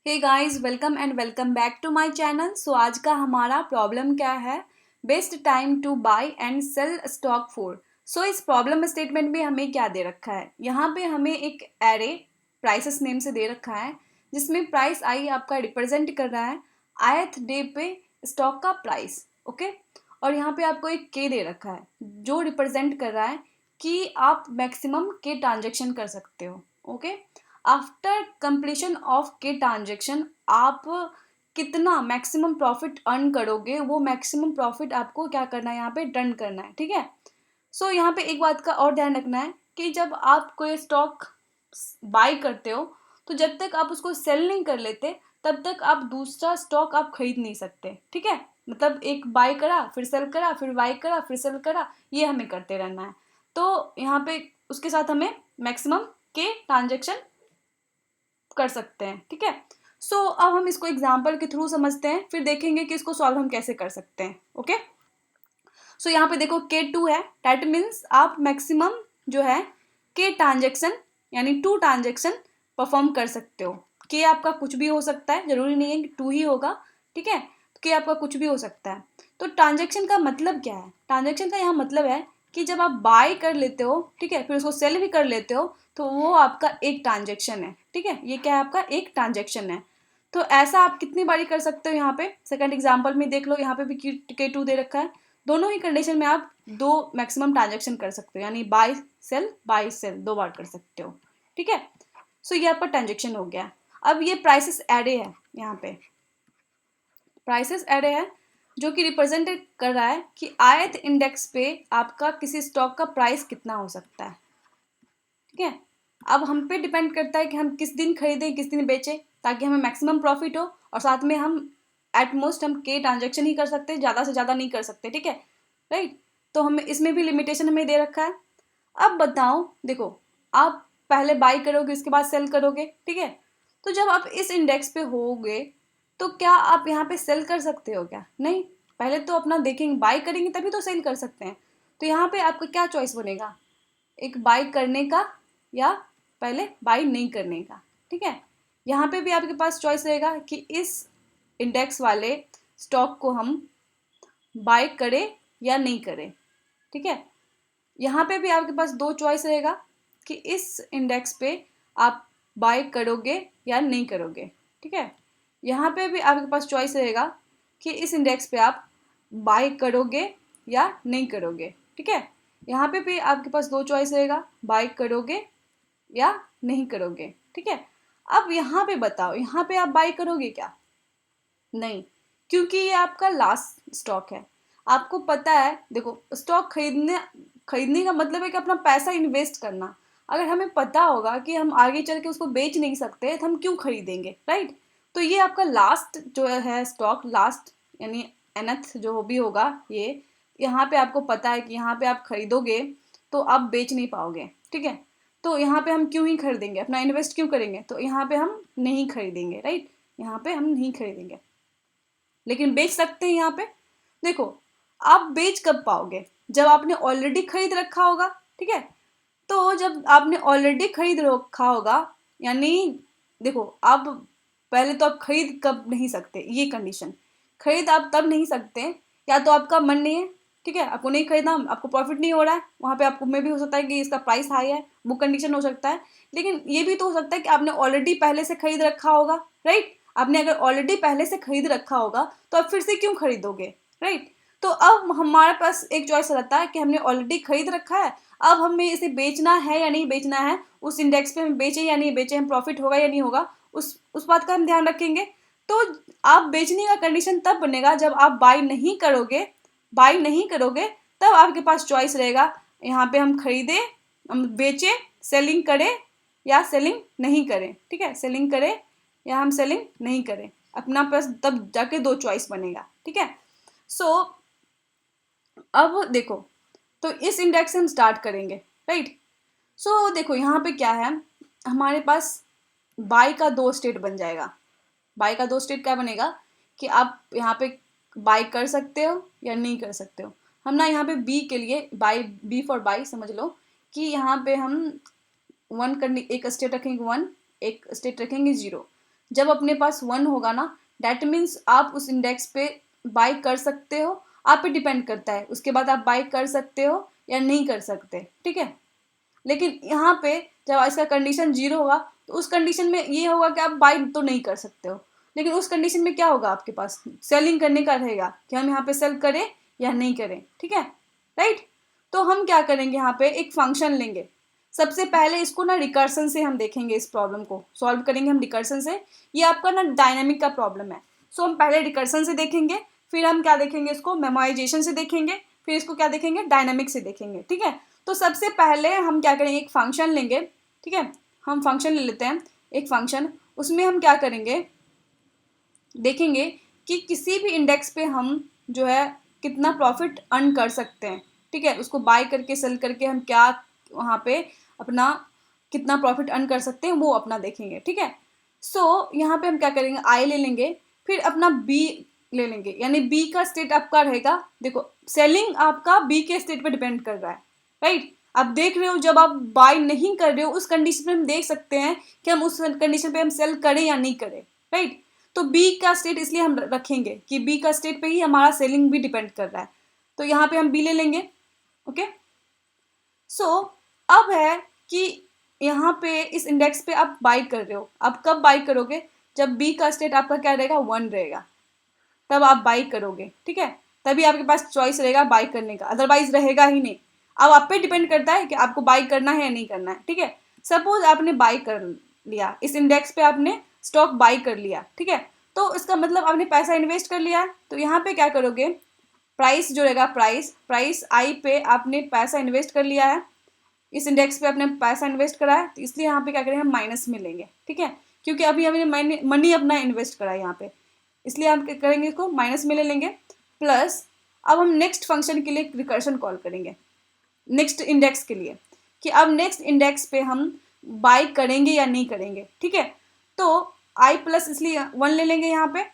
Hey guys, welcome and welcome back to my channel. So आज का हमारा problem क्या है? Best time to buy and sell stock for. So इस problem statement में हमें क्या दे रखा है? यहाँ पे हमें एक एरे प्राइसेस नेम से दे रखा है, जिसमें प्राइस आई आपका रिप्रेजेंट कर रहा है ith डे पे स्टॉक का प्राइस। ओके, और यहाँ पे आपको एक के दे रखा है जो रिप्रेजेंट कर रहा है कि आप मैक्सिमम के ट्रांजेक्शन कर सकते हो। ओके, आफ्टर कंप्लीशन ऑफ के ट्रांजेक्शन आप कितना मैक्सिमम प्रॉफिट अर्न करोगे, वो मैक्सिमम प्रॉफिट आपको क्या करना है, यहाँ पे डन करना है। ठीक है। सो यहाँ पे एक बात का और ध्यान रखना है कि जब आप कोई स्टॉक बाय करते हो तो जब तक आप उसको सेल नहीं कर लेते तब तक आप दूसरा स्टॉक आप खरीद नहीं सकते। ठीक है, मतलब एक बाय करा फिर सेल करा फिर बाय करा फिर सेल करा, ये हमें करते रहना है। तो यहाँ पे उसके साथ हमें मैक्सिमम के ट्रांजेक्शन कर सकते हैं। ठीक है। सो अब हम इसको एग्जाम्पल के थ्रू समझते हैं, फिर देखेंगे कि इसको सॉल्व हम कैसे कर सकते हैं। ओके, सो यहाँ पे देखो K2 है, डैट मीन्स आप मैक्सिमम जो है के ट्रांजेक्शन यानी 2 ट्रांजेक्शन परफॉर्म कर सकते हो। के आपका कुछ भी हो सकता है, जरूरी नहीं है कि 2 ही होगा। ठीक है, के आपका कुछ भी हो सकता है। तो ट्रांजेक्शन का मतलब क्या है? ट्रांजेक्शन का यहाँ मतलब है कि जब आप बाय कर लेते हो, ठीक है, फिर उसको सेल भी कर लेते हो, तो वो आपका एक ट्रांजेक्शन है। ठीक है, ये क्या है? आपका एक ट्रांजेक्शन है। तो ऐसा आप कितनी बारी कर सकते हो? यहाँ पे सेकंड एग्जांपल में देख लो, यहाँ पे भी K2 दे रखा है। दोनों ही कंडीशन में आप 2 मैक्सिमम ट्रांजेक्शन कर सकते हो, यानी बाय सेल 2 बार कर सकते हो। ठीक है। सो ये आपका ट्रांजेक्शन हो गया। अब ये प्राइसेस एरे है, यहाँ पे प्राइसेस एरे है जो कि रिप्रेजेंट कर रहा है कि ith इंडेक्स पे आपका किसी स्टॉक का प्राइस कितना हो सकता है। ठीक है, अब हम पे डिपेंड करता है कि हम किस दिन खरीदें किस दिन बेचें, ताकि हमें मैक्सिमम प्रॉफिट हो, और साथ में हम एट मोस्ट हम के ट्रांजेक्शन ही कर सकते हैं, ज़्यादा से ज़्यादा नहीं कर सकते। ठीक है, राइट। तो हमें इसमें भी लिमिटेशन हमें दे रखा है। अब बताओ, देखो, आप पहले बाई करोगे उसके बाद सेल करोगे। ठीक है, तो जब आप इस इंडेक्स पे होगे तो क्या आप यहाँ पे सेल कर सकते हो? क्या नहीं, पहले तो अपना देखेंगे, बाई करेंगे तभी तो सेल कर सकते हैं। तो यहाँ पे आपका क्या चॉइस बनेगा? एक बाई करने का या पहले बाई नहीं करने का। ठीक है, यहाँ पे भी आपके पास चॉइस रहेगा कि इस इंडेक्स वाले स्टॉक को हम बाय करें या नहीं करें। ठीक है, यहाँ पे भी आपके पास 2 चॉइस रहेगा कि इस इंडेक्स पे आप बाय करोगे या नहीं करोगे। ठीक है, यहाँ पे भी आपके पास चॉइस रहेगा कि इस इंडेक्स पे आप बाय करोगे या नहीं करोगे। ठीक है, यहाँ पे भी आपके पास 2 चॉइस रहेगा, बाय करोगे या नहीं करोगे। ठीक है, अब यहाँ पे बताओ, यहाँ पे आप बाय करोगे क्या? नहीं, क्योंकि ये आपका लास्ट स्टॉक है। आपको पता है, देखो, स्टॉक खरीदने खरीदने का मतलब है कि अपना पैसा इन्वेस्ट करना। अगर हमें पता होगा कि हम आगे चल के उसको बेच नहीं सकते तो हम क्यों खरीदेंगे, राइट? तो ये आपका लास्ट जो है स्टॉक, लास्ट यानी nth जो भी होगा, ये यहाँ पे आपको पता है कि यहाँ पे आप खरीदोगे तो आप बेच नहीं पाओगे। ठीक है, तो यहाँ पे हम क्यों ही खरीदेंगे, अपना इन्वेस्ट क्यों करेंगे? तो यहाँ पे हम नहीं खरीदेंगे, राइट? यहाँ पे हम नहीं खरीदेंगे, लेकिन बेच सकते हैं यहाँ पे। देखो, आप बेच कब पाओगे? जब आपने ऑलरेडी खरीद रखा होगा। ठीक है, तो जब आपने ऑलरेडी खरीद रखा होगा, यानी देखो, आप पहले तो आप खरीद कब नहीं सकते, ये कंडीशन, खरीद आप तब नहीं सकते या तो आपका मन नहीं है, ठीक है, आपको नहीं खरीदना, आपको प्रॉफिट नहीं हो रहा है, वहाँ पे आपको में भी हो सकता है कि इसका प्राइस हाई है, वो कंडीशन हो सकता है। लेकिन ये भी तो हो सकता है कि आपने ऑलरेडी पहले से खरीद रखा होगा, राइट? आपने अगर ऑलरेडी पहले से खरीद रखा होगा तो आप फिर से क्यों खरीदोगे, राइट? तो अब हमारे पास एक चॉइस रहता है कि हमने ऑलरेडी खरीद रखा है, अब हमें इसे बेचना है या नहीं बेचना है, उस इंडेक्स पे हम बेचें या नहीं बेचें, हम प्रॉफिट होगा या नहीं होगा, उस बात का हम ध्यान रखेंगे। तो आप बेचने का कंडीशन तब बनेगा जब आप बाई नहीं करोगे, तब आपके पास चॉइस रहेगा, यहाँ पे हम खरीदें, हम बेचें, सेलिंग करें या सेलिंग नहीं करें। ठीक है, सेलिंग करें या हम सेलिंग नहीं करें, अपना पास तब जाके 2 चॉइस बनेगा। ठीक है, सो अब देखो, तो इस इंडेक्स से हम स्टार्ट करेंगे, राइट? सो देखो, यहाँ पे क्या है, हमारे पास बाई का 2 स्टेट बन जाएगा। बाई का 2 स्टेट क्या बनेगा कि आप यहाँ पे बाई कर सकते हो या नहीं कर सकते हो। हम ना यहाँ पे बी के लिए, बाई, बी फॉर बाई समझ लो, कि यहाँ पे हम वन करने, एक स्टेट रखेंगे 1, एक स्टेट रखेंगे 0। जब अपने पास 1 होगा ना, दैट मीन्स आप उस इंडेक्स पे बाय कर सकते हो, आप पे डिपेंड करता है उसके बाद आप बाय कर सकते हो या नहीं कर सकते, ठीक है। लेकिन यहाँ पे जब इसका कंडीशन 0 होगा तो उस कंडीशन में ये होगा कि आप बाय तो नहीं कर सकते हो, लेकिन उस कंडीशन में क्या होगा, आपके पास सेलिंग करने का रहेगा कि हम यहाँ पे सेल करें या नहीं करें, ठीक है, राइट। तो हम क्या करेंगे, यहाँ पे एक फंक्शन लेंगे। सबसे पहले इसको ना रिकर्सन से हम देखेंगे, इस प्रॉब्लम को सॉल्व करेंगे हम रिकर्सन से। ये आपका ना डायनामिक का प्रॉब्लम है, सो हम पहले रिकर्सन से देखेंगे, फिर हम क्या देखेंगे, इसको मेमोराइजेशन से देखेंगे, फिर इसको क्या देखेंगे, डायनामिक से देखेंगे, ठीक है। तो सबसे पहले हम क्या करेंगे, एक फंक्शन लेंगे, ठीक है। हम फंक्शन ले लेते हैं एक फंक्शन, उसमें हम क्या करेंगे, देखेंगे कि किसी भी इंडेक्स पे हम जो है कितना प्रॉफिट अर्न कर सकते हैं, ठीक है। उसको बाय करके सेल करके हम क्या वहाँ पे अपना कितना प्रॉफिट अर्न कर सकते हैं वो अपना देखेंगे, ठीक है। सो यहाँ पे हम क्या करेंगे, आई ले लेंगे, फिर अपना बी ले लेंगे, यानी बी का स्टेट आपका रहेगा, देखो सेलिंग आपका बी के स्टेट पे डिपेंड कर रहा है, राइट। आप देख रहे हो जब आप बाय नहीं कर रहे हो उस कंडीशन पे हम देख सकते हैं कि हम उस कंडीशन पे हम सेल करें या नहीं करें, राइट। तो बी का स्टेट इसलिए हम रखेंगे कि बी का स्टेट पे ही हमारा सेलिंग भी डिपेंड कर रहा है, तो यहाँ पे हम बी ले लेंगे, ओके। सो अब है कि यहाँ पे इस इंडेक्स पे आप बाई कर रहे हो, आप कब बाई करोगे, जब बी का स्टेट आपका क्या रहेगा, 1 रहेगा, तब आप बाई करोगे, ठीक है। तभी आपके पास चॉइस रहेगा बाई करने का, अदरवाइज रहेगा ही नहीं। अब आप पे डिपेंड करता है कि आपको बाई करना है या नहीं करना है, ठीक है। सपोज आपने बाई कर लिया, इस इंडेक्स पे आपने स्टॉक बाई कर लिया, ठीक है। तो इसका मतलब आपने पैसा इन्वेस्ट कर लिया है, तो यहाँ पे क्या करोगे, प्राइस जो रहेगा, प्राइस प्राइस आई पे आपने पैसा इन्वेस्ट कर लिया है, इस इंडेक्स पे आपने पैसा इन्वेस्ट करा है, तो इसलिए यहाँ पे क्या करेंगे, हम माइनस में लेंगे, ठीक है। क्योंकि अभी हमने मनी अपना इन्वेस्ट करा है यहाँ पे, इसलिए हम क्या करेंगे, इसको माइनस में ले लेंगे। प्लस अब हम नेक्स्ट फंक्शन के लिए रिकर्शन कॉल करेंगे, नेक्स्ट इंडेक्स के लिए, कि अब नेक्स्ट इंडेक्स पे हम बाय करेंगे या नहीं करेंगे, ठीक है। तो आई प्लस इसलिए 1 ले लेंगे यहाँ पे,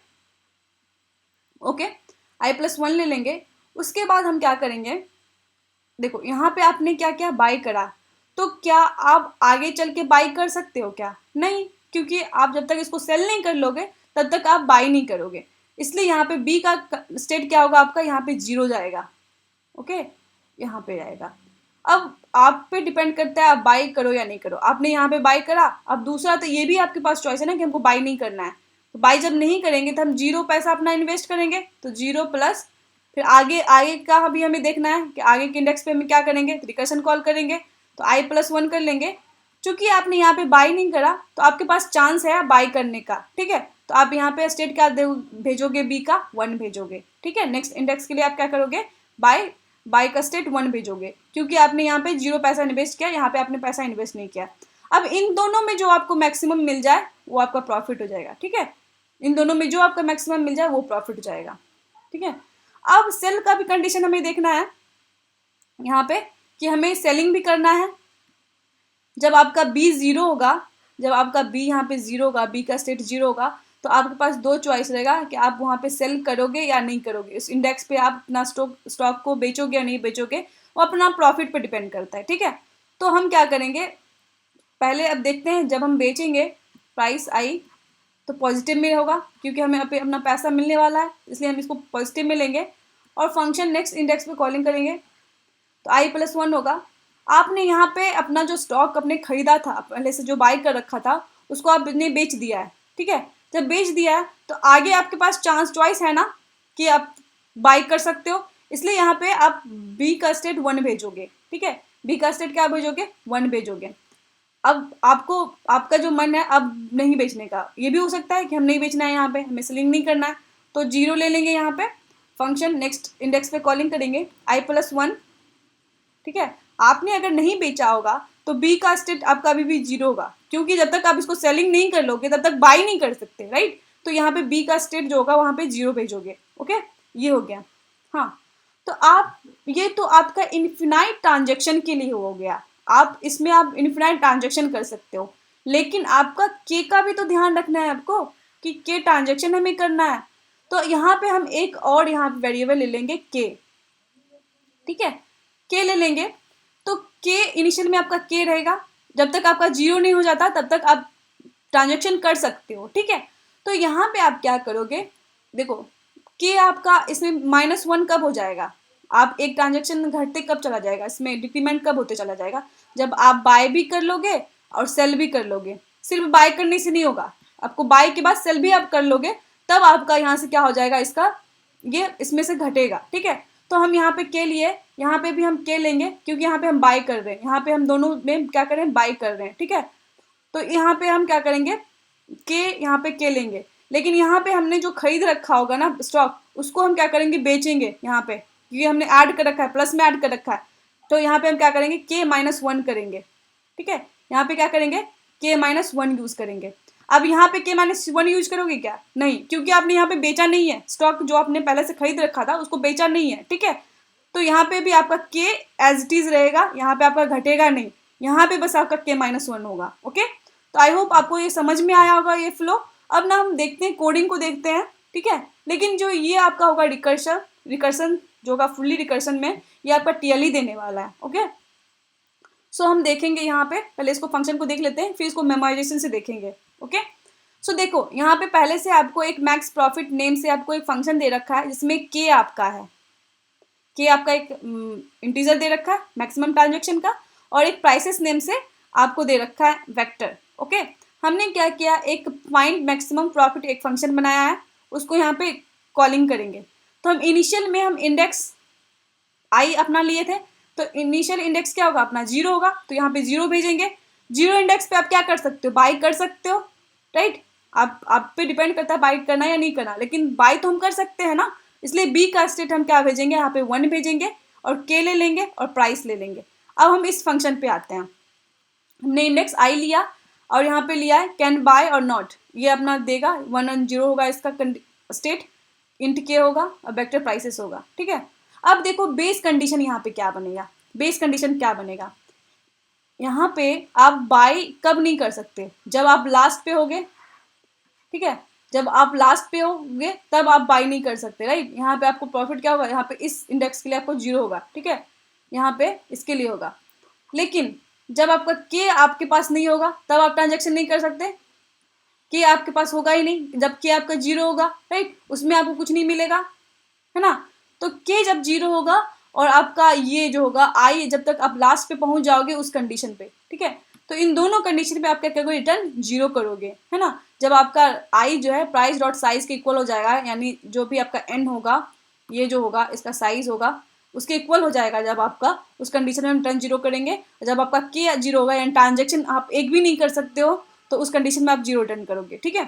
ओके, आई प्लस 1 ले लेंगे। उसके बाद हम क्या करेंगे, देखो यहाँ पे आपने क्या क्या बाय करा, तो क्या आप आगे चल के बाय कर सकते हो क्या, नहीं, क्योंकि आप जब तक इसको सेल नहीं कर लोगे तब तक आप बाय नहीं करोगे, इसलिए यहाँ पे बी का स्टेट क्या होगा, आपका यहाँ पे 0 जाएगा, ओके, यहाँ पे जाएगा। अब आप पे डिपेंड करता है आप बाय करो या नहीं करो, आपने यहाँ पे बाय करा, अब दूसरा तो ये भी आपके पास चॉइस है ना कि हमको बाय नहीं करना है, तो बाय जब नहीं करेंगे तो हम 0 पैसा अपना इन्वेस्ट करेंगे, तो 0 प्लस फिर आगे आगे का अभी हमें देखना है कि आगे के इंडेक्स पे हम क्या करेंगे, तो रिकर्शन कॉल करेंगे, तो आई प्लस 1 कर लेंगे। चूंकि आपने यहाँ पे बाय नहीं करा तो आपके पास चांस है बाय करने का, ठीक है। तो आप यहाँ पे स्टेट क्या भेजोगे, बी का 1 भेजोगे, ठीक है। नेक्स्ट इंडेक्स के लिए आप क्या करोगे, बाय बाय का स्टेट 1 भेजोगे, क्योंकि आपने यहाँ पे 0 पैसा इन्वेस्ट किया, यहाँ पे आपने पैसा इन्वेस्ट नहीं किया। अब इन दोनों में जो आपको मैक्सिमम मिल जाए वो आपका प्रॉफिट हो जाएगा, ठीक है। इन दोनों में जो आपका मैक्सिमम मिल जाए वो प्रॉफिट हो जाएगा, ठीक है। अब सेल का भी कंडीशन हमें देखना है यहाँ पे कि हमें सेलिंग भी करना है। जब आपका बी 0 होगा, जब आपका बी यहाँ पे 0 होगा, बी का स्टेट 0 होगा, तो आपके पास 2 चॉइस रहेगा कि आप वहाँ पे सेल करोगे या नहीं करोगे, इस इंडेक्स पे आप अपना स्टॉक को बेचोगे या नहीं बेचोगे, वो अपना प्रॉफिट पे डिपेंड करता है, ठीक है। तो हम क्या करेंगे, पहले अब देखते हैं, जब हम बेचेंगे प्राइस आई तो पॉजिटिव में होगा, क्योंकि हमें अपना पैसा मिलने वाला है, इसलिए हम इसको पॉजिटिव में लेंगे, और फंक्शन नेक्स्ट इंडेक्स पे कॉलिंग करेंगे, तो आई प्लस 1 होगा। आपने यहाँ पे अपना जो स्टॉक अपने खरीदा था, पहले से जो बाई कर रखा था, उसको आपने बेच दिया है, ठीक है। जब बेच दिया है तो आगे आपके पास चॉइस है ना कि आप बाई कर सकते हो, इसलिए यहाँ पे आप बी का स्टेट 1 भेजोगे, ठीक है। बी का स्टेट क्या भेजोगे, 1 भेजोगे। अब आपको आपका जो मन है अब नहीं बेचने का, ये भी हो सकता है कि हम नहीं बेचना है, यहाँ पे हमें सेलिंग नहीं करना है, तो 0 ले लेंगे यहाँ पे, फंक्शन नेक्स्ट इंडेक्स पे कॉलिंग करेंगे, आई प्लस 1, ठीक है। आपने अगर नहीं बेचा होगा तो बी का स्टेट आपका अभी भी 0 होगा, क्योंकि जब तक आप इसको सेलिंग नहीं कर लोगे तब तक बाई नहीं कर सकते, राइट। तो यहाँ पे बी का स्टेट जो होगा वहाँ पे 0 भेजोगे, ओके, ये हो गया। हाँ, तो आप ये तो आपका इन्फिनाइट ट्रांजेक्शन के लिए हो गया, आप इसमें आप इन्फिनाइट ट्रांजेक्शन कर सकते हो, लेकिन आपका के का भी तो ध्यान रखना है आपको कि के ट्रांजेक्शन हमें करना है। तो यहाँ पे हम एक और यहाँ पे वेरिएबल ले लेंगे के, ठीक है, के ले लेंगे। तो के इनिशियल में आपका के रहेगा, जब तक आपका 0 नहीं हो जाता तब तक आप ट्रांजेक्शन कर सकते हो, ठीक है। तो यहाँ पे आप क्या करोगे, देखो कि आपका इसमें -1 कब हो जाएगा, आप एक ट्रांजेक्शन घटते कब चला जाएगा, इसमें डिक्रीमेंट कब होते चला जाएगा, जब आप बाय भी कर लोगे और सेल भी कर लोगे। सिर्फ बाय करने से नहीं होगा, आपको बाय के बाद सेल भी आप कर लोगे, तब आपका यहाँ से क्या हो जाएगा, इसका ये इसमें से घटेगा, ठीक है। तो हम यहाँ पे के लिए, यहाँ पे भी हम के लेंगे क्योंकि यहाँ पे हम बाय कर रहे हैं, यहाँ पे हम दोनों में क्या कर रहे हैं, बाय कर रहे हैं, ठीक है। तो यहाँ पे हम क्या करेंगे, के यहाँ पे के लेंगे, लेकिन यहाँ पे हमने जो खरीद रखा होगा ना स्टॉक, उसको हम क्या करेंगे, बेचेंगे यहाँ पे, क्योंकि हमने ऐड कर रखा है, प्लस में ऐड कर रखा है। तो यहाँ पे हम क्या करेंगे, के -1 करेंगे, ठीक है। यहाँ पे क्या करेंगे, के -1 यूज करेंगे। अब यहाँ पे के -1 यूज करोगे क्या, नहीं, क्योंकि आपने यहाँ पे बेचा नहीं है, स्टॉक जो आपने पहले से खरीद रखा था उसको बेचा नहीं है, ठीक है। तो यहाँ पे भी आपका के एज इट इज रहेगा, यहाँ पे आपका घटेगा नहीं, यहाँ पे बस आपका के -1 होगा, ओके। तो आई होप आपको ये समझ में आया होगा ये फ्लो। अब ना हम देखते हैं, कोडिंग को देखते हैं, ठीक है। लेकिन जो ये आपका होगा रिकर्शन जो होगा फुल्ली रिकर्शन में, ये आपका टीएलई देने वाला है, ओके। सो हम देखेंगे यहाँ पे, पहले इसको फंक्शन को देख लेते हैं, फिर इसको मेमोराइजेशन से देखेंगे, ओके। सो देखो यहाँ पे पहले से आपको एक मैक्स प्रॉफिट नेम से आपको एक फंक्शन दे रखा है जिसमें के आपका है, के आपका एक इंटीजर दे रखा है मैक्सिमम ट्रांजेक्शन का, और एक प्राइसेस नेम से आपको दे रखा है वेक्टर, ओके। हमने क्या किया, एक फाइंड मैक्सिमम प्रॉफिट एक फंक्शन बनाया है, उसको यहाँ पे कॉलिंग करेंगे। तो हम इनिशियल में हम इंडेक्स आई अपना लिए थे, तो इनिशियल इंडेक्स क्या होगा अपना 0 होगा, तो यहाँ पे 0 भेजेंगे। 0 इंडेक्स पे आप क्या कर सकते हो, बाई कर सकते हो, राइट। आप पे डिपेंड करता है बाई करना या नहीं करना, लेकिन बाई तो हम कर सकते हैं ना, इसलिए बी का स्टेट हम क्या भेजेंगे, यहाँ पे 1 भेजेंगे और के ले लेंगे और प्राइस ले लेंगे। अब हम इस फंक्शन पे आते हैं, हमने इंडेक्स आई लिया और यहाँ पे लिया है कैन बाय और नॉट, ये अपना देगा 1 और 0 होगा इसका स्टेट, इंट के होगा और वेक्टर प्राइसेस होगा, ठीक है। अब देखो बेस कंडीशन यहाँ पे क्या बनेगा, बेस कंडीशन क्या बनेगा, यहाँ पे आप बाय कब नहीं कर सकते, जब आप लास्ट पे होगे, ठीक है। जब आप लास्ट पे होगे तब आप बाय नहीं कर सकते, राइट। यहाँ पे आपको प्रॉफिट क्या होगा, यहाँ पे इस इंडेक्स के लिए आपको 0 होगा, ठीक है, यहाँ पे इसके लिए होगा। लेकिन जब आपका के आपके पास नहीं होगा तब आप ट्रांजेक्शन नहीं कर सकते, के आपके पास होगा ही नहीं, जब के आपका 0 होगा, राइट, उसमें आपको कुछ नहीं मिलेगा, है ना। तो के जब 0 होगा और आपका ये जो होगा आई जब तक आप लास्ट पे पहुंच जाओगे उस कंडीशन पे, ठीक है। तो इन दोनों कंडीशन पे आप क्या करोगे, रिटर्न 0 करोगे, है ना। जब आपका आई जो है प्राइस डॉट साइज के इक्वल हो जाएगा, यानी जो भी आपका एन होगा, ये जो होगा इसका साइज होगा उसके इक्वल हो जाएगा, जब आपका उस कंडीशन में हम रिटर्न 0 करेंगे। जब आपका के 0 होगा यानी ट्रांजेक्शन आप एक भी नहीं कर सकते हो, तो उस कंडीशन में आप 0 रिटर्न करोगे, ठीक है।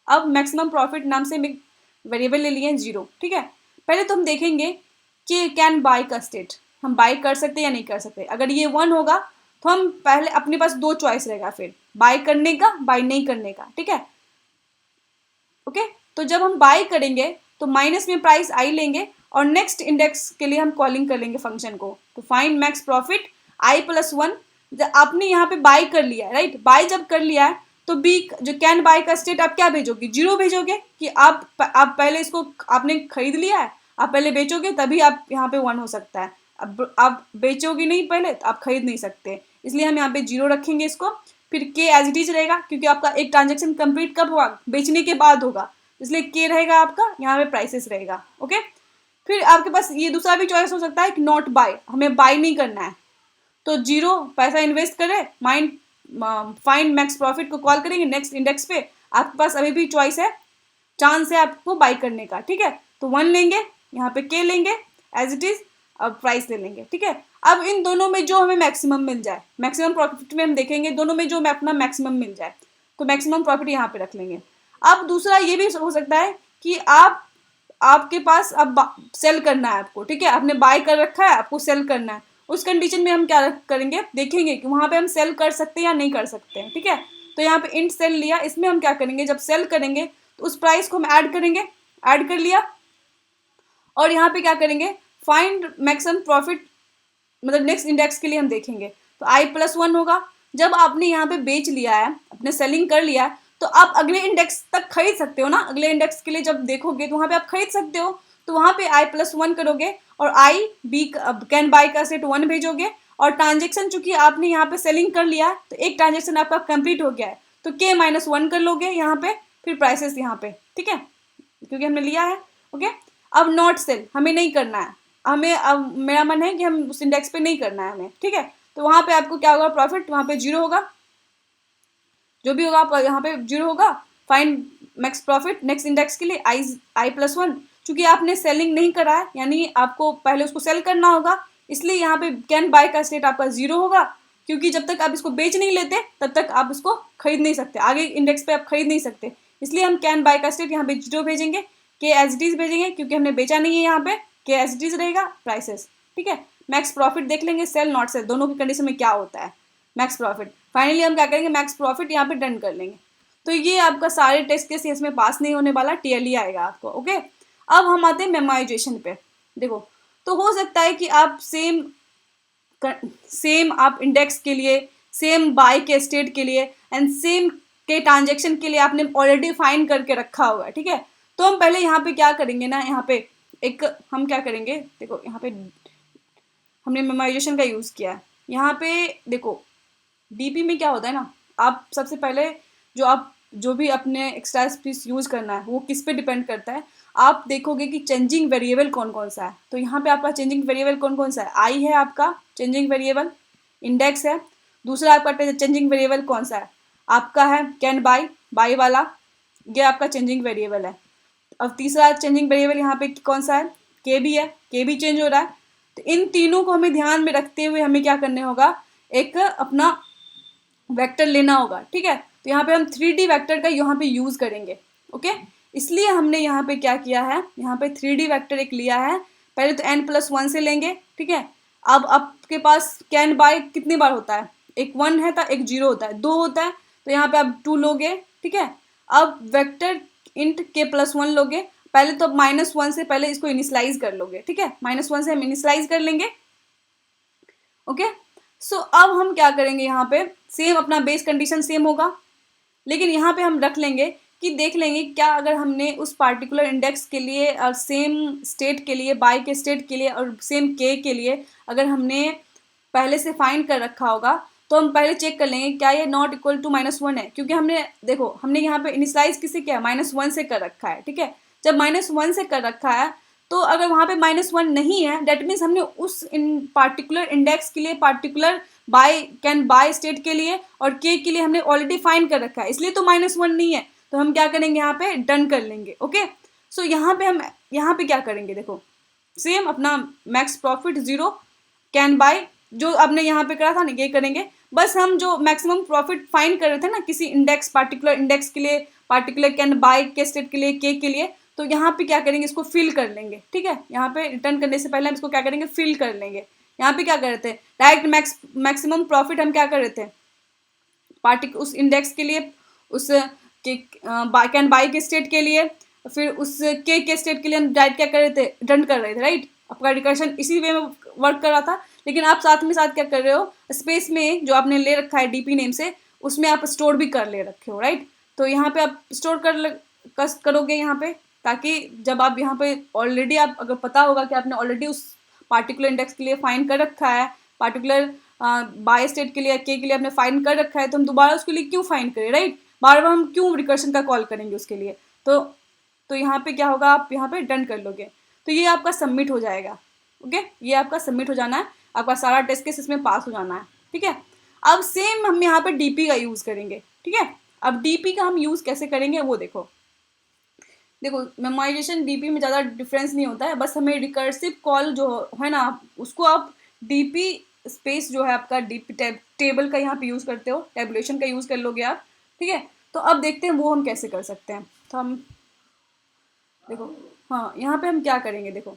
अब मैक्सिमम प्रॉफिट नाम से वेरिएबल ले लिए 0, ठीक है। पहले तो हम देखेंगे कि कैन बाय का स्टेट, हम बाय कर सकते या नहीं कर सकते। अगर ये 1 होगा तो हम पहले अपने पास 2 चॉइस रहेगा, फिर बाय करने का, बाय नहीं करने का, ठीक है, ओके। तो जब हम बाय करेंगे तो माइनस में प्राइस आई लेंगे और नेक्स्ट इंडेक्स के लिए हम कॉलिंग कर लेंगे फंक्शन को, तो फाइंड मैक्स प्रॉफिट आई +1। आपने यहाँ पे बाय कर लिया है, राइट, बाय जब कर लिया है तो बी जो कैन बाय का स्टेट आप क्या भेजोगे, 0 भेजोगे, कि आप पहले इसको आपने खरीद लिया है, आप पहले बेचोगे तभी आप यहाँ पे 1 हो सकता है। अब आप बेचोगे नहीं पहले तो आप खरीद नहीं सकते, इसलिए हम यहाँ पे 0 रखेंगे इसको। फिर के एज इट इज रहेगा क्योंकि आपका एक ट्रांजेक्शन कंप्लीट कब हुआ, बेचने के बाद होगा, इसलिए के रहेगा आपका, यहाँ पे प्राइसेस रहेगा, ओके। फिर आपके पास ये दूसरा भी चॉइस हो सकता है कि नॉट बाय, हमें बाय नहीं करना है, तो 0 पैसा इन्वेस्ट करें, फाइंड मैक्स प्रॉफिट को कॉल करेंगे नेक्स्ट इंडेक्स पे, आपके पास अभी भी चॉइस है, चांस है आपको बाय करने का, ठीक है। तो 1 लेंगे, यहाँ पे के लेंगे एज इट इज, अब प्राइस ले लेंगे, ठीक है। अब इन दोनों में जो हमें मैक्सिमम मिल जाए, मैक्सिमम प्रॉफिट में हम देखेंगे दोनों में जो अपना मैक्सिमम मिल जाए, तो मैक्सिमम प्रॉफिट यहाँ पे रख लेंगे। अब दूसरा ये भी हो सकता है कि आपके पास अब सेल करना है आपको, ठीक है, आपने बाय कर रखा है, आपको सेल करना है, उस कंडीशन में हम क्या करेंगे, देखेंगे कि वहाँ पे हम सेल कर सकते हैं या नहीं कर सकते हैं, ठीक है। तो यहाँ पे इंट सेल लिया, इसमें हम क्या करेंगे, जब सेल करेंगे तो उस प्राइस को हम ऐड करेंगे, ऐड कर लिया, और यहाँ पे क्या करेंगे, फाइंड मैक्सिमम प्रॉफिट, मतलब नेक्स्ट इंडेक्स के लिए हम देखेंगे, तो i+1 होगा। जब आपने यहाँ पे बेच लिया है, अपने सेलिंग कर लिया है, तो आप अगले इंडेक्स तक खरीद सकते हो ना, अगले इंडेक्स के लिए जब देखोगे तो वहाँ पे आप खरीद सकते हो, तो वहाँ पे i+1 करोगे और आई बी कैन बाय का सेट 1 भेजोगे, और ट्रांजेक्शन चूंकि आपने यहाँ पे सेलिंग कर लिया है तो एक ट्रांजेक्शन आपका कंप्लीट हो गया है, तो K-1 कर लोगे यहाँ पे, फिर प्राइसेस यहाँ पे, ठीक है, क्योंकि हमने लिया है। ओके, अब नॉट सेल हमें नहीं करना है, हमें अब मेरा मन है कि हम उस इंडेक्स पे नहीं करना है हमें, ठीक है। तो वहाँ पे आपको क्या होगा, प्रॉफिट वहाँ पे 0 होगा, जो भी होगा आप यहाँ पे 0 होगा। Find max profit next index के लिए I+1, चूंकि आपने सेलिंग नहीं करा है, यानी आपको पहले उसको सेल करना होगा, इसलिए यहाँ पे कैन बाय का स्टेट आपका 0 होगा, क्योंकि जब तक आप इसको बेच नहीं लेते तब तक आप इसको खरीद नहीं सकते, आगे इंडेक्स पे आप खरीद नहीं सकते, इसलिए हम कैन बाय का स्टेट यहाँ पे 0 भेजेंगे, के एच डीज भेजेंगे क्योंकि हमने बेचा नहीं है, यहाँ पे के एच डीज रहेगा प्राइसेस, ठीक है। मैक्स प्रॉफिट देख लेंगे, सेल नॉट सेल दोनों की कंडीशन में क्या होता है, मैक्स प्रॉफिट। फाइनली हम क्या करेंगे, मैक्स प्रॉफिट यहाँ पे डन कर लेंगे। तो ये आपका सारे टेस्ट केस इसमें पास नहीं होने वाला, टीएलई आएगा आपको। ओके, अब हम आते हैं मेमोराइजेशन पे। देखो, तो हो सकता है कि आप सेम आप इंडेक्स के लिए, सेम बाय के स्टेट के लिए एंड सेम के ट्रांजेक्शन के लिए आपने ऑलरेडी फाइन करके रखा होगा, ठीक है। तो हम पहले यहाँ पे क्या करेंगे ना, यहाँ पे एक हम क्या करेंगे, देखो यहाँ पे हमने मेमोराइजेशन का यूज़ किया है। यहाँ पे देखो डीपी में क्या होता है ना, आप सबसे पहले जो भी अपने एक्स्ट्रा स्पेस यूज़ करना है वो किस पे डिपेंड करता है, आप देखोगे कि चेंजिंग वेरिएबल कौन कौन सा है। तो यहाँ पे आपका चेंजिंग वेरिएबल कौन कौन सा है, आई है आपका चेंजिंग वेरिएबल, इंडेक्स है। दूसरा आपका चेंजिंग वेरिएबल कौन सा है, आपका है कैन बाई वाला, ये आपका चेंजिंग वेरिएबल है। अब तीसरा चेंजिंग वेरिएबल यहाँ पे कौन सा है, के भी है, के भी चेंज हो रहा है। तो इन तीनों को हमें ध्यान में रखते हुए हमें क्या करने होगा, एक अपना वेक्टर लेना होगा, ठीक है। तो यहाँ पे हम 3D वेक्टर का यहाँ पे यूज़ करेंगे। ओके, इसलिए हमने यहाँ पे क्या किया है, यहाँ पे 3D वेक्टर एक लिया है। पहले तो n+1 से लेंगे, ठीक है। अब आपके पास कैन बाय कितनी बार होता है, एक 1 है तो एक 0 होता है, 2 होता है, तो यहाँ पे आप 2 लोगे, ठीक है। अब वेक्टर इंट K+1 लोगे, पहले तो -1 से पहले इसको इनिशलाइज कर लोगे, ठीक है। -1 से हम इनिशलाइज कर लेंगे। ओके, सो अब हम क्या करेंगे, यहाँ पे सेम अपना बेस कंडीशन सेम होगा, लेकिन यहाँ पे हम रख लेंगे कि देख लेंगे क्या अगर हमने उस पार्टिकुलर इंडेक्स के लिए और सेम स्टेट के लिए, बाय के स्टेट के लिए और सेम के लिए अगर हमने पहले से फाइंड कर रखा होगा, तो हम पहले चेक कर लेंगे क्या ये नॉट इक्वल टू -1 है, क्योंकि हमने देखो हमने यहाँ पे इनिशलाइज किसे किया, -1 से कर रखा है, ठीक है। जब -1 से कर रखा है तो अगर वहाँ पे -1 नहीं है, डेट मीन्स हमने उस पार्टिकुलर इंडेक्स के लिए, पार्टिकुलर कैन बाय स्टेट के लिए और के लिए हमने ऑलरेडी फाइंड कर रखा है, इसलिए तो -1 नहीं है। तो हम क्या करेंगे, यहाँ पे डन कर लेंगे। ओके, सो यहाँ पे हम यहाँ पे क्या करेंगे, देखो सेम अपना मैक्स प्रॉफिट 0 कैन बाय जो आपने यहाँ पे करा था ना, ये करेंगे। बस हम जो मैक्सिमम प्रॉफिट फाइंड कर रहे थे ना किसी इंडेक्स, पार्टिकुलर इंडेक्स के लिए, पार्टिकुलर कैन बाय के स्टेट के लिए, के लिए, तो यहाँ पे क्या करेंगे, इसको फिल कर लेंगे, ठीक है। यहाँ पे रिटर्न करने से पहले हम इसको क्या करेंगे, फिल कर लेंगे। यहाँ पे क्या कर रहे थे, डायरेक्ट मैक्सिमम प्रॉफिट हम क्या कर रहे थे, उस इंडेक्स के लिए, उस कैन बाय के स्टेट के लिए, फिर उस के स्टेट के लिए हम डायरेक्ट क्या कर रहे थे, रिटर्न कर रहे थे, राइट। आपका रिकर्शन इसी वे में वर्क कर रहा था, लेकिन आप साथ में साथ क्या कर रहे हो, स्पेस में जो आपने ले रखा है डीपी नेम से, उसमें आप स्टोर भी कर ले रखे हो, राइट। तो यहाँ पे आप स्टोर करोगे यहाँ पे, ताकि जब आप यहाँ पे ऑलरेडी, आप अगर पता होगा कि आपने ऑलरेडी उस पार्टिकुलर इंडेक्स के लिए फाइंड कर रखा है, पार्टिकुलर बाय स्टेट के लिए, के लिए आपने फाइंड कर रखा है, तो हम दोबारा उसके लिए क्यों फाइंड करें, राइट। बार बार हम क्यों रिकर्शन का कॉल करेंगे उसके लिए। तो यहाँ पे क्या होगा, आप यहाँ पे डन कर लोगे, तो ये आपका सबमिट हो जाएगा। ओके, ये आपका सबमिट हो जाना है, आपका सारा टेस्ट केस इसमें पास हो जाना है, ठीक है। अब सेम हम यहाँ पे डीपी का यूज़ करेंगे, ठीक है। अब डीपी का हम यूज़ कैसे करेंगे वो देखो मेमोराइजेशन डीपी में ज़्यादा डिफरेंस नहीं होता है, बस हमें रिकर्सिव कॉल जो है ना, उसको आप डीपी स्पेस जो है आपका डीपी टेबल का यहाँ पे यूज़ करते हो, टेबुलेशन का यूज़ कर लोगे आप, ठीक है। तो अब देखते हैं वो हम कैसे कर सकते हैं। तो हम देखो, हाँ यहाँ पे हम क्या करेंगे, देखो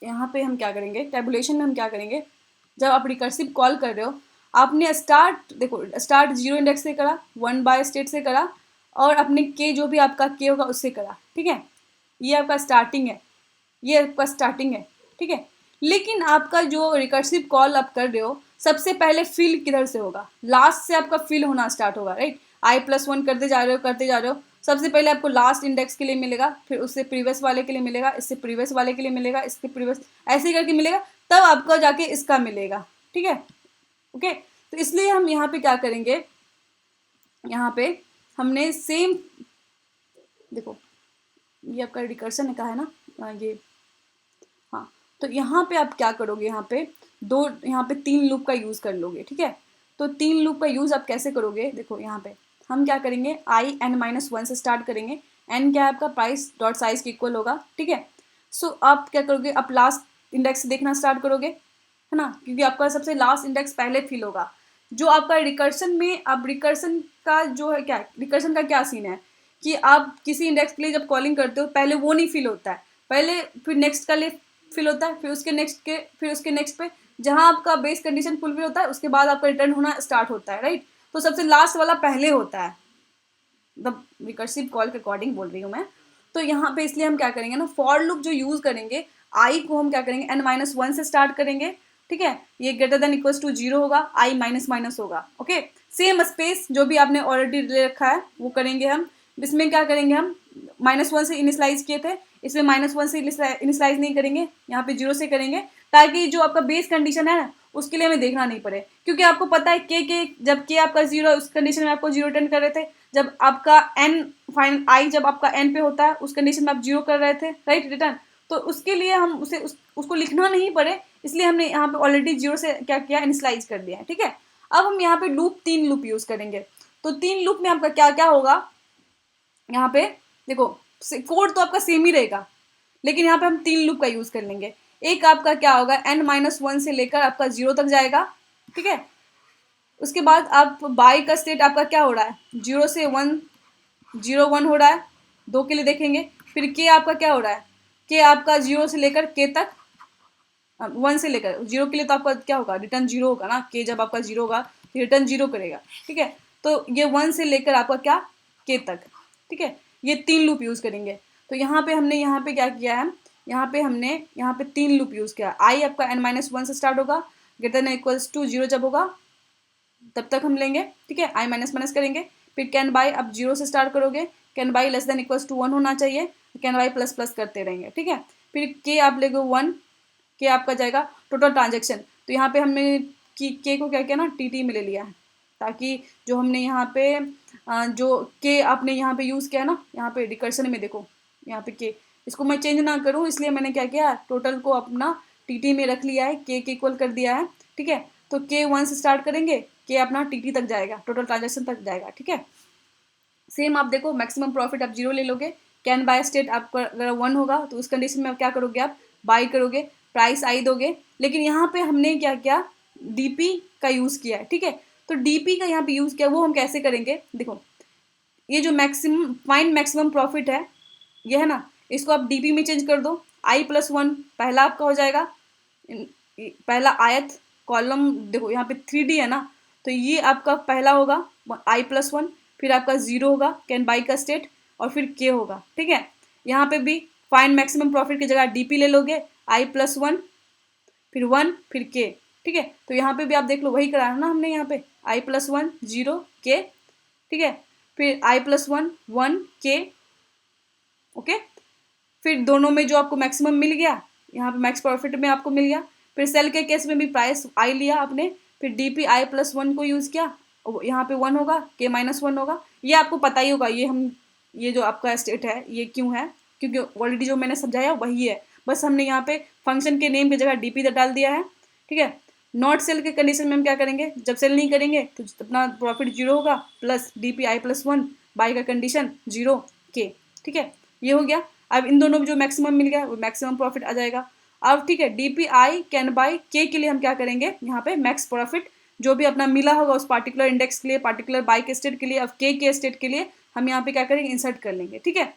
यहाँ पे हम क्या करेंगे, टेबुलेशन में हम क्या करेंगे, जब आप रिकर्सिव कॉल कर रहे हो, आपने स्टार्ट 0 इंडेक्स से करा, 1 बाय स्टेट से करा, और अपने के जो भी आपका के होगा उससे करा, ठीक है। ये आपका स्टार्टिंग है, ये आपका स्टार्टिंग है, ठीक है। लेकिन आपका जो रिकर्सिव कॉल आप कर रहे हो, सबसे पहले फिल किधर से होगा, लास्ट से आपका फिल होना स्टार्ट होगा, राइट। I+1 करते जा रहे हो, सबसे पहले आपको लास्ट इंडेक्स के लिए मिलेगा, फिर उससे प्रीवियस वाले के लिए मिलेगा, इससे प्रीवियस वाले के लिए मिलेगा, इसके प्रीवियस, ऐसे करके मिलेगा, तब आपको जाके इसका मिलेगा, ठीक है। ओके, तो इसलिए हम यहाँ पे क्या करेंगे, यहाँ पे हमने सेम, देखो ये आपका रिकर्सन का है ना, ये, हाँ, तो यहाँ पे आप क्या करोगे, यहाँ पे 3 लूप का यूज़ कर लोगे, ठीक है। तो 3 लूप का यूज़ आप कैसे करोगे, देखो यहाँ पे हम क्या करेंगे, आई एन माइनस वन से स्टार्ट करेंगे। एन क्या है आपका, प्राइस डॉट साइज के इक्वल होगा, ठीक है। सो आप क्या करोगे, आप लास्ट इंडेक्स देखना स्टार्ट करोगे, है ना, क्योंकि आपका सबसे लास्ट इंडेक्स पहले फिल होगा। जो आपका रिकर्सन में, अब रिकर्सन का जो है क्या, रिकर्सन का क्या सीन है कि आप किसी इंडेक्स के लिए जब कॉलिंग करते हो पहले वो नहीं फिल होता है, पहले फिर नेक्स्ट का लिए फिल होता है, फिर उसके नेक्स्ट पे जहां आपका बेस कंडीशन फुलफिल होता है उसके बाद आपका रिटर्न होना स्टार्ट होता है, राइट। तो सबसे लास्ट वाला पहले होता है, मतलब रिकर्सिव कॉल के अकॉर्डिंग बोल रही हूँ मैं। तो यहाँ पे इसलिए हम क्या करेंगे ना, फॉर लूप जो यूज करेंगे, आई को हम क्या करेंगे, एन माइनस वन से स्टार्ट करेंगे, ठीक है। ये greater than equals to zero होगा, आई माइनस माइनस होगा, ओके। सेम स्पेस जो भी आपने ऑलरेडी ले रखा है वो करेंगे हम। इसमें क्या करेंगे, हम माइनस वन से इनिशलाइज किए थे, इसमें माइनस वन से इनिशलाइज नहीं करेंगे, यहाँ पे जीरो से करेंगे, ताकि जो आपका बेस कंडीशन है ना उसके लिए हमें देखना नहीं पड़े, क्योंकि आपको पता है के जब के आपका जीरो, उस कंडीशन में आपको जीरो रिटर्न कर रहे थे, जब आपका एन फाइनल आई जब आपका एन पे होता है उस कंडीशन में आप जीरो कर रहे थे, राइट, रिटर्न। तो उसके लिए हम उसको लिखना नहीं पड़े, इसलिए हमने यहाँ पे ऑलरेडी जीरो से क्या किया, इनिशलाइज कर दिया है, ठीक है। अब हम यहाँ पे तीन लूप यूज करेंगे। तो 3 लूप में आपका क्या क्या होगा, यहाँ पे देखो कोड तो आपका सेम ही रहेगा, लेकिन यहाँ पे हम 3 लूप का यूज कर लेंगे। एक आपका क्या होगा, एन माइनस वन से लेकर आपका जीरो तक जाएगा, ठीक है। उसके बाद आप बाई का स्टेट आपका क्या हो रहा है, जीरो से वन, जीरो वन हो रहा है, दो के लिए देखेंगे। फिर के आपका क्या हो रहा है, के आपका जीरो से लेकर के तक, वन से लेकर जीरो के लिए तो आपका क्या होगा, रिटर्न जीरो होगा ना, के जब आपका जीरो होगा रिटर्न जीरो करेगा, ठीक है। तो ये वन से लेकर आपका क्या, के तक, ठीक है। ये 3 लूप यूज करेंगे। तो यहाँ पे हमने यहाँ पे क्या किया है, हमने यहाँ पे 3 लूप यूज किया। आई आपका एन माइनस वन से स्टार्ट होगा, greater than equals to zero जब होगा तब तक हम लेंगे, ठीक है। आई माइनस माइनस करेंगे, फिर कैन बाई आप जीरो से स्टार्ट करोगे, can by less than equals to one होना चाहिए, कैन बाई प्लस प्लस करते रहेंगे, ठीक है। फिर के आप लेगे वन, के आपका जाएगा टोटल ट्रांजेक्शन। तो यहाँ पे हमने के को क्या किया ना, टी में ले लिया है, ताकि जो हमने यहाँ पे जो के आपने यहाँ पे यूज़ किया ना, यहाँ पे रिकर्शन में देखो, यहाँ पे के, इसको मैं चेंज ना करूँ इसलिए मैंने क्या किया, टोटल को अपना टी में रख लिया है, के इक्वल कर दिया है, ठीक है। तो के वन से स्टार्ट करेंगे, के अपना टी तक जाएगा, टोटल ट्रांजेक्शन तक जाएगा, ठीक है। सेम आप देखो, मैक्सिमम प्रॉफिट आप जीरो ले लोगे, कैन बाय स्टेट आपका अगर वन होगा तो उस कंडीशन में आप क्या करोगे, आप बाई करोगे, प्राइस आई दोगे। लेकिन यहाँ पे हमने क्या किया, डीपी का यूज़ किया है, ठीक है। तो डीपी का यहाँ पे यूज़ किया, वो हम कैसे करेंगे, देखो ये जो मैक्सिमम फाइंड मैक्सिमम प्रॉफिट है ये है ना, इसको आप डीपी में चेंज कर दो, आई प्लस वन पहला आपका हो जाएगा, पहला आयत कॉलम, देखो यहाँ पे 3D है ना, तो ये आपका पहला होगा आई प्लस वन, फिर आपका जीरो होगा कैन बाई का स्टेट, और फिर के होगा, ठीक है। यहाँ पे भी फाइंड मैक्सिमम प्रॉफिट की जगह डीपी ले लोगे, आई प्लस वन फिर के, ठीक है। तो यहाँ पे भी आप देख लो वही कराना ना हमने, यहाँ पे आई प्लस वन जीरो के, ठीक है, फिर आई प्लस वन वन के, ओके। फिर दोनों में जो आपको मैक्सिमम मिल गया, यहाँ पे मैक्स प्रॉफिट में आपको मिल गया। फिर सेल के केस में भी प्राइस आई लिया आपने, फिर डीपी आई प्लस वन को यूज़ किया, यहाँ पे वन होगा, के माइनस वन होगा। ये आपको पता ही होगा, ये जो आपका स्टेट है ये क्यों है, क्योंकि ऑलरेडी जो मैंने समझाया वही है, बस हमने यहाँ पे फंक्शन के नेम की जगह डीपी डाल दिया है, ठीक है। नॉट सेल के कंडीशन में हम क्या करेंगे, जब सेल नहीं करेंगे तो अपना प्रॉफिट जीरो होगा, plus DP I plus one, by का कंडीशन जीरो के, ठीक है। ये हो गया। अब इन दोनों में जो मैक्सिमम मिल गया वो मैक्सिमम प्रॉफिट आ जाएगा। अब ठीक है, डीपी आई कैन बाई के लिए हम क्या करेंगे, यहाँ पे मैक्स प्रॉफिट जो भी अपना मिला होगा उस पार्टिकुलर इंडेक्स के लिए, पार्टिकुलर बाई के स्टेट के लिए, अब के स्टेट के लिए हम यहाँ पे क्या करेंगे, इंसर्ट कर लेंगे, ठीक है।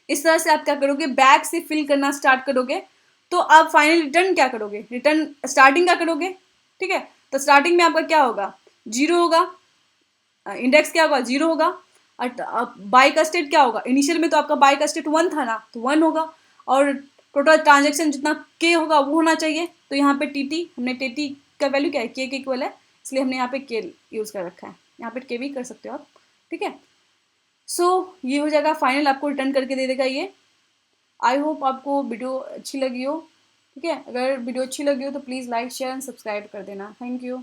इस तरह से आप क्या करोगे, बैक से फिल करना स्टार्ट करोगे। तो आप फाइनल रिटर्न क्या करोगे, रिटर्न स्टार्टिंग का करोगे, ठीक है। तो स्टार्टिंग में आपका क्या होगा, जीरो होगा, इंडेक्स क्या होगा, जीरो होगा। और बाई का स्टेट क्या होगा, इनिशियल में तो आपका बाई का स्टेट वन था ना, तो वन होगा, और टोटल ट्रांजेक्शन जितना के होगा वो होना चाहिए। तो यहाँ पे टी हमने टी का वैल्यू क्या है, के इक्वल है, इसलिए हमने यहाँ पे के यूज़ कर रखा है, यहाँ पे के भी कर सकते हो आप, ठीक है। सो ये हो जाएगा फाइनल, आपको रिटर्न करके दे देगा ये। आई होप आपको वीडियो अच्छी लगी हो, ठीक है। अगर वीडियो अच्छी लगी हो तो please like share and subscribe कर देना। Thank you.